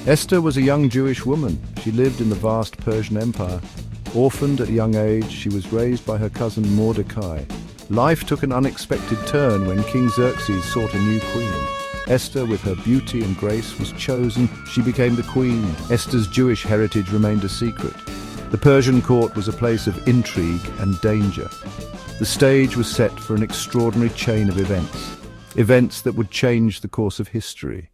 Esther was a young Jewish woman. She lived in the vast Persian Empire. Orphaned at a young age, she was raised by her cousin Mordecai. Life took an unexpected turn when King Xerxes sought a new queen. Esther, with her beauty and grace, was chosen. She became the queen. Esther's Jewish heritage remained a secret. The Persian court was a place of intrigue and danger. The stage was set for an extraordinary chain of events that would change the course of history.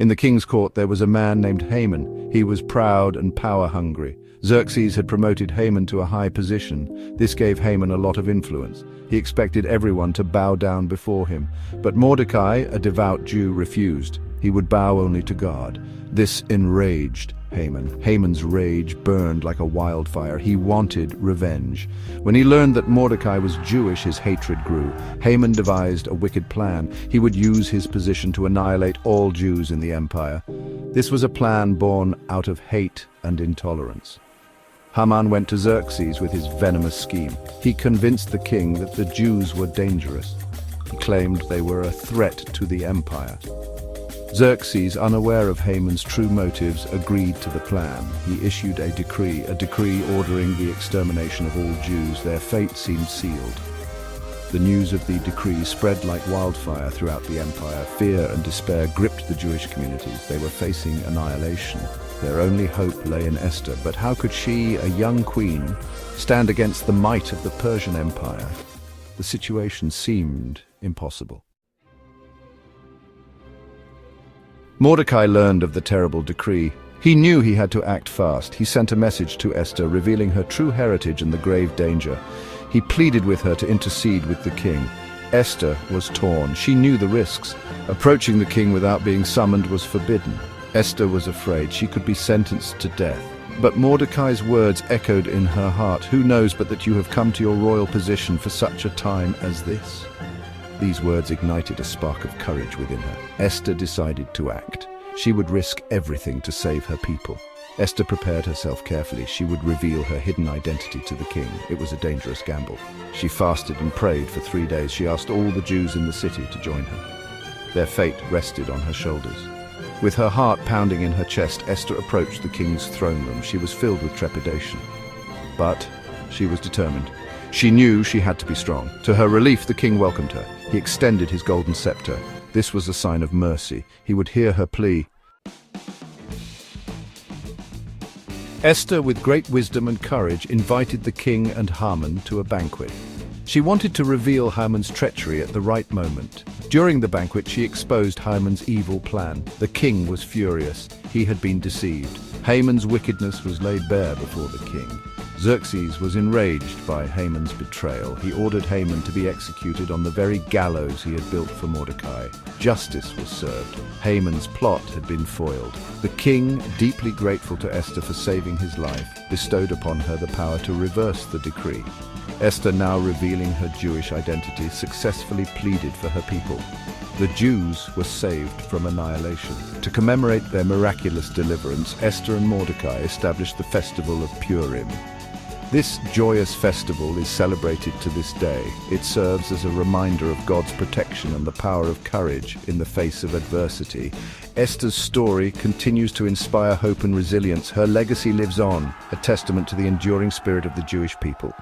In the king's court there was a man named Haman. He was proud and power-hungry. Xerxes had promoted Haman to a high position. This gave Haman a lot of influence. He expected everyone to bow down before him. But Mordecai, a devout Jew, refused. He would bow only to God. This enraged Haman. Haman's rage burned like a wildfire. He wanted revenge. When he learned that Mordecai was Jewish, his hatred grew. Haman devised a wicked plan. He would use his position to annihilate all Jews in the empire. This was a plan born out of hate and intolerance. Haman went to Xerxes with his venomous scheme. He convinced the king that the Jews were dangerous. He claimed they were a threat to the empire. Xerxes, unaware of Haman's true motives, agreed to the plan. He issued a decree ordering the extermination of all Jews. Their fate seemed sealed. The news of the decree spread like wildfire throughout the empire. Fear and despair gripped the Jewish communities. They were facing annihilation. Their only hope lay in Esther, but how could she, a young queen, stand against the might of the Persian Empire? The situation seemed impossible. Mordecai learned of the terrible decree. He knew he had to act fast. He sent a message to Esther, revealing her true heritage and the grave danger. He pleaded with her to intercede with the king. Esther was torn. She knew the risks. Approaching the king without being summoned was forbidden. Esther was afraid she could be sentenced to death. But Mordecai's words echoed in her heart. Who knows but that you have come to your royal position for such a time as this? These words ignited a spark of courage within her. Esther decided to act. She would risk everything to save her people. Esther prepared herself carefully. She would reveal her hidden identity to the king. It was a dangerous gamble. She fasted and prayed for 3 days. She asked all the Jews in the city to join her. Their fate rested on her shoulders. With her heart pounding in her chest, Esther approached the king's throne room. She was filled with trepidation. But she was determined. She knew she had to be strong. To her relief, the king welcomed her. He extended his golden scepter. This was a sign of mercy. He would hear her plea. Esther, with great wisdom and courage, invited the king and Haman to a banquet. She wanted to reveal Haman's treachery at the right moment. During the banquet, she exposed Haman's evil plan. The king was furious. He had been deceived. Haman's wickedness was laid bare before the king. Xerxes was enraged by Haman's betrayal. He ordered Haman to be executed on the very gallows he had built for Mordecai. Justice was served. Haman's plot had been foiled. The king, deeply grateful to Esther for saving his life, bestowed upon her the power to reverse the decree. Esther, now revealing her Jewish identity, successfully pleaded for her people. The Jews were saved from annihilation. To commemorate their miraculous deliverance, Esther and Mordecai established the festival of Purim. This joyous festival is celebrated to this day. It serves as a reminder of God's protection and the power of courage in the face of adversity. Esther's story continues to inspire hope and resilience. Her legacy lives on, a testament to the enduring spirit of the Jewish people.